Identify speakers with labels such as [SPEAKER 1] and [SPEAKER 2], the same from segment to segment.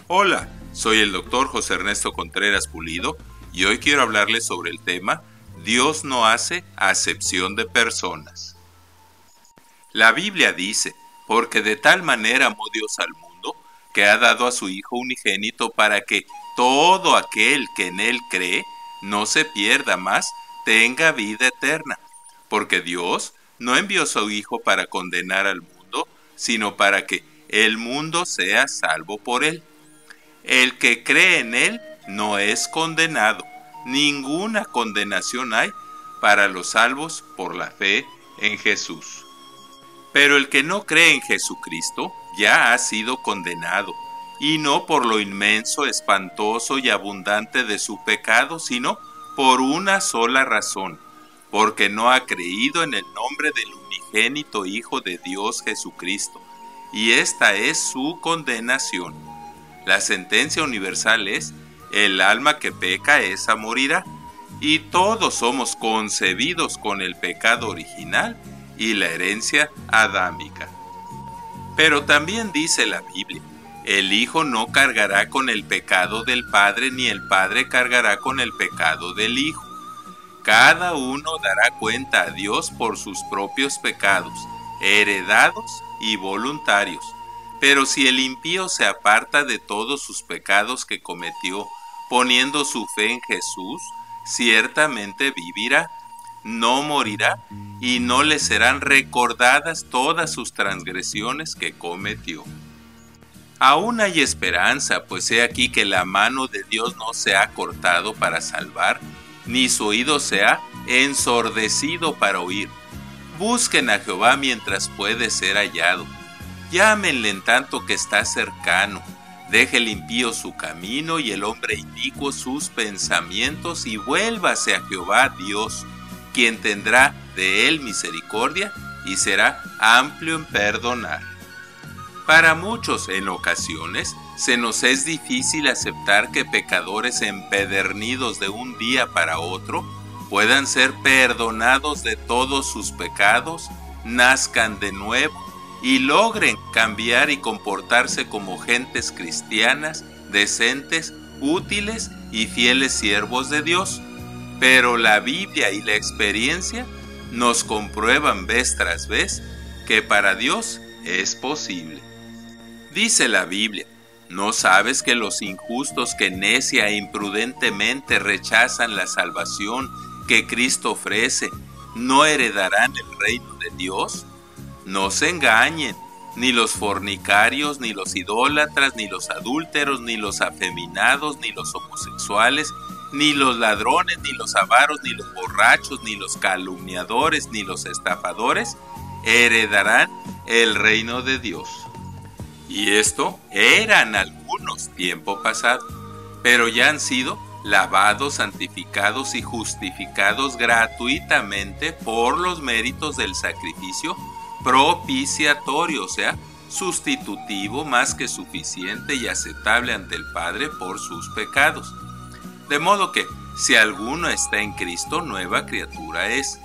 [SPEAKER 1] Hola, soy el doctor José Ernesto Contreras Pulido y hoy quiero hablarles sobre el tema Dios no hace acepción de personas. La Biblia dice, porque de tal manera amó Dios al mundo, que ha dado a su Hijo unigénito para que todo aquel que en Él cree no se pierda más, tenga vida eterna. Porque Dios no envió a su Hijo para condenar al mundo, sino para que el mundo sea salvo por Él. El que cree en Él no es condenado. Ninguna condenación hay para los salvos por la fe en Jesús. Pero el que no cree en Jesucristo ya ha sido condenado, y no por lo inmenso, espantoso y abundante de su pecado, sino por una sola razón, porque no ha creído en el nombre del unigénito Hijo de Dios Jesucristo, y esta es su condenación. La sentencia universal es, el alma que peca esa morirá, y todos somos concebidos con el pecado original y la herencia adámica. Pero también dice la Biblia, el Hijo no cargará con el pecado del Padre, ni el Padre cargará con el pecado del Hijo. Cada uno dará cuenta a Dios por sus propios pecados, heredados y voluntarios. Pero si el impío se aparta de todos sus pecados que cometió, poniendo su fe en Jesús, ciertamente vivirá, no morirá, y no le serán recordadas todas sus transgresiones que cometió. Aún hay esperanza, pues he aquí que la mano de Dios no se ha cortado para salvar, ni su oído se ha ensordecido para oír. Busquen a Jehová mientras puede ser hallado. Llámenle en tanto que está cercano. Deje el impío su camino y el hombre inicuo sus pensamientos, y vuélvase a Jehová Dios, quien tendrá de él misericordia y será amplio en perdonar. Para muchos, en ocasiones, se nos es difícil aceptar que pecadores empedernidos de un día para otro puedan ser perdonados de todos sus pecados, nazcan de nuevo y logren cambiar y comportarse como gentes cristianas, decentes, útiles y fieles siervos de Dios. Pero la Biblia y la experiencia nos comprueban vez tras vez que para Dios es posible. Dice la Biblia, ¿no sabes que los injustos que necia e imprudentemente rechazan la salvación que Cristo ofrece, no heredarán el reino de Dios? No se engañen, ni los fornicarios, ni los idólatras, ni los adúlteros, ni los afeminados, ni los homosexuales, ni los ladrones, ni los avaros, ni los borrachos, ni los calumniadores, ni los estafadores heredarán el reino de Dios. Y esto eran algunos tiempo pasado, pero ya han sido lavados, santificados y justificados gratuitamente por los méritos del sacrificio propiciatorio, o sea, sustitutivo más que suficiente y aceptable ante el Padre por sus pecados. De modo que, si alguno está en Cristo, nueva criatura es.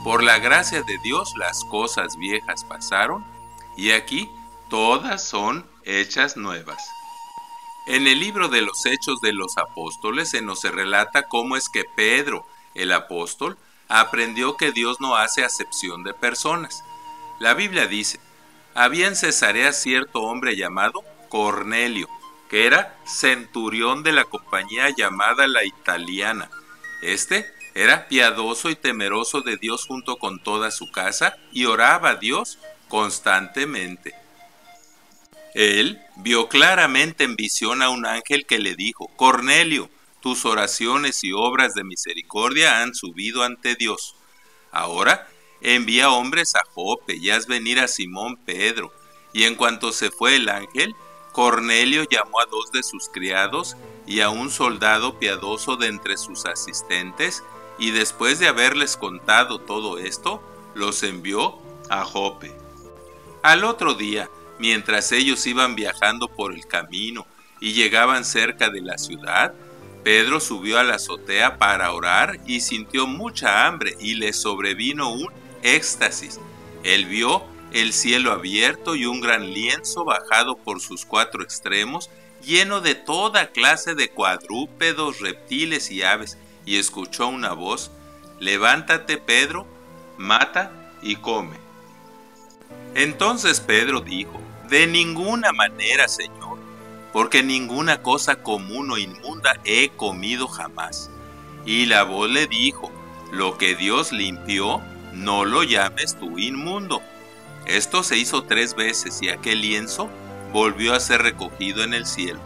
[SPEAKER 1] Por la gracia de Dios las cosas viejas pasaron, y aquí todas son hechas nuevas. En el libro de los Hechos de los Apóstoles se nos relata cómo es que Pedro, el apóstol, aprendió que Dios no hace acepción de personas. La Biblia dice, había en Cesarea cierto hombre llamado Cornelio, que era centurión de la compañía llamada la Italiana. Este era piadoso y temeroso de Dios junto con toda su casa, y oraba a Dios constantemente. Él vio claramente en visión a un ángel que le dijo, Cornelio, tus oraciones y obras de misericordia han subido ante Dios. Ahora envía hombres a Jope y haz venir a Simón Pedro. Y en cuanto se fue el ángel, Cornelio llamó a 2 de sus criados y a un soldado piadoso de entre sus asistentes, y después de haberles contado todo esto, los envió a Jope. Al otro día, mientras ellos iban viajando por el camino y llegaban cerca de la ciudad, Pedro subió a la azotea para orar y sintió mucha hambre y le sobrevino un éxtasis. Él vio el cielo abierto y un gran lienzo bajado por sus 4 extremos, lleno de toda clase de cuadrúpedos, reptiles y aves, y escuchó una voz: «Levántate, Pedro, mata y come». Entonces Pedro dijo: «De ninguna manera, Señor, porque ninguna cosa común o inmunda he comido jamás». Y la voz le dijo: «Lo que Dios limpió, no lo llames tú inmundo». Esto se hizo 3 veces y aquel lienzo volvió a ser recogido en el cielo.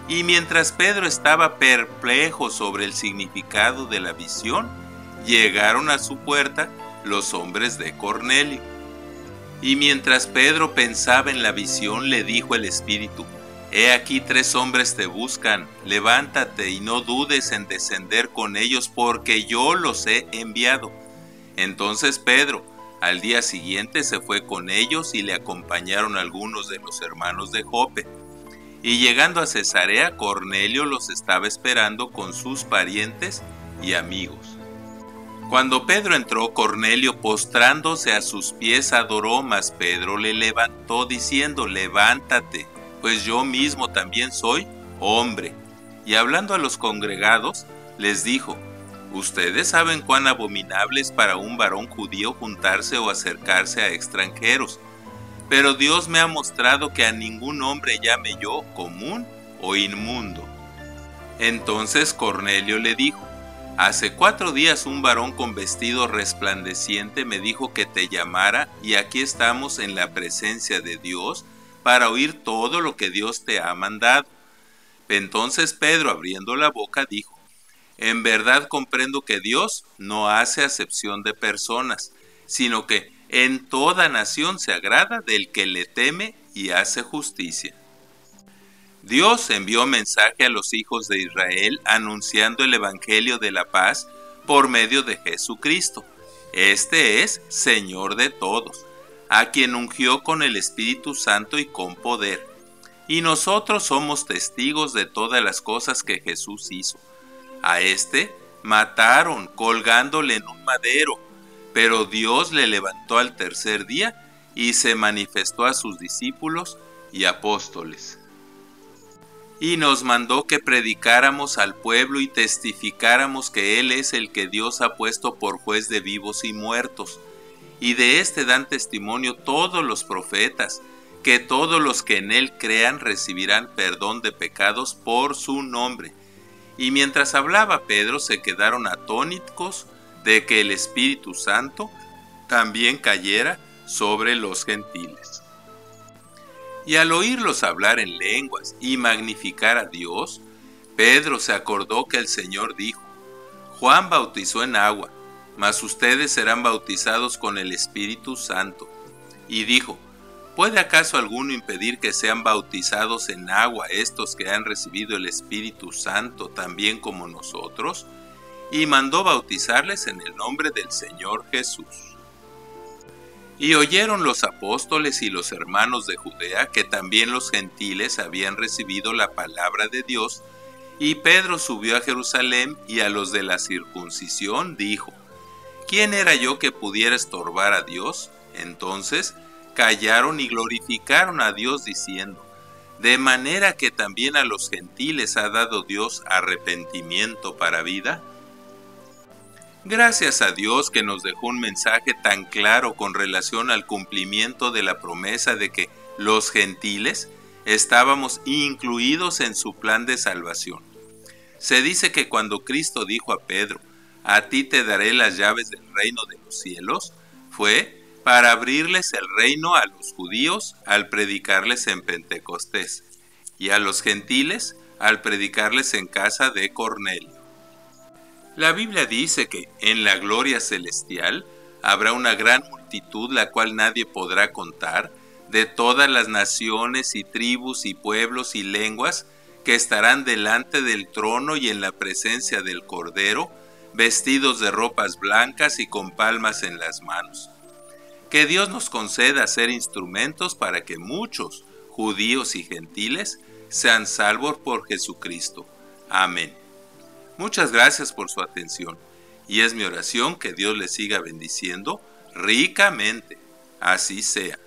[SPEAKER 1] Y mientras Pedro estaba perplejo sobre el significado de la visión, llegaron a su puerta los hombres de Cornelio. Y mientras Pedro pensaba en la visión, le dijo el Espíritu: «He aquí 3 hombres te buscan, levántate y no dudes en descender con ellos, porque yo los he enviado». Entonces Pedro, al día siguiente, se fue con ellos y le acompañaron algunos de los hermanos de Jope. Y llegando a Cesarea, Cornelio los estaba esperando con sus parientes y amigos. Cuando Pedro entró, Cornelio, postrándose a sus pies, adoró, mas Pedro le levantó diciendo: «Levántate, pues yo mismo también soy hombre». Y hablando a los congregados, les dijo: «Ustedes saben cuán abominable es para un varón judío juntarse o acercarse a extranjeros, pero Dios me ha mostrado que a ningún hombre llame yo común o inmundo». Entonces Cornelio le dijo: «Hace 4 días un varón con vestido resplandeciente me dijo que te llamara, y aquí estamos en la presencia de Dios para oír todo lo que Dios te ha mandado». Entonces Pedro, abriendo la boca, dijo: «En verdad comprendo que Dios no hace acepción de personas, sino que en toda nación se agrada del que le teme y hace justicia». Dios envió mensaje a los hijos de Israel anunciando el evangelio de la paz por medio de Jesucristo. Este es Señor de todos, a quien ungió con el Espíritu Santo y con poder. Y nosotros somos testigos de todas las cosas que Jesús hizo. A este mataron colgándole en un madero, pero Dios le levantó al tercer día y se manifestó a sus discípulos y apóstoles. Y nos mandó que predicáramos al pueblo y testificáramos que Él es el que Dios ha puesto por juez de vivos y muertos. Y de este dan testimonio todos los profetas, que todos los que en Él crean recibirán perdón de pecados por su nombre. Y mientras hablaba Pedro, se quedaron atónitos de que el Espíritu Santo también cayera sobre los gentiles. Y al oírlos hablar en lenguas y magnificar a Dios, Pedro se acordó que el Señor dijo: «Juan bautizó en agua, mas ustedes serán bautizados con el Espíritu Santo». Y dijo: «¿Puede acaso alguno impedir que sean bautizados en agua estos que han recibido el Espíritu Santo también como nosotros?» Y mandó bautizarles en el nombre del Señor Jesús. Y oyeron los apóstoles y los hermanos de Judea que también los gentiles habían recibido la palabra de Dios, y Pedro subió a Jerusalén y a los de la circuncisión dijo: «¿Quién era yo que pudiera estorbar a Dios?». Entonces callaron y glorificaron a Dios diciendo: «¿De manera que también a los gentiles ha dado Dios arrepentimiento para vida?». Gracias a Dios que nos dejó un mensaje tan claro con relación al cumplimiento de la promesa de que los gentiles estábamos incluidos en su plan de salvación. Se dice que cuando Cristo dijo a Pedro: «A ti te daré las llaves del reino de los cielos», fue para abrirles el reino a los judíos al predicarles en Pentecostés, y a los gentiles al predicarles en casa de Cornelio. La Biblia dice que en la gloria celestial habrá una gran multitud, la cual nadie podrá contar, de todas las naciones y tribus y pueblos y lenguas, que estarán delante del trono y en la presencia del Cordero, vestidos de ropas blancas y con palmas en las manos. Que Dios nos conceda ser instrumentos para que muchos, judíos y gentiles, sean salvos por Jesucristo. Amén. Muchas gracias por su atención, y es mi oración que Dios les siga bendiciendo ricamente. Así sea.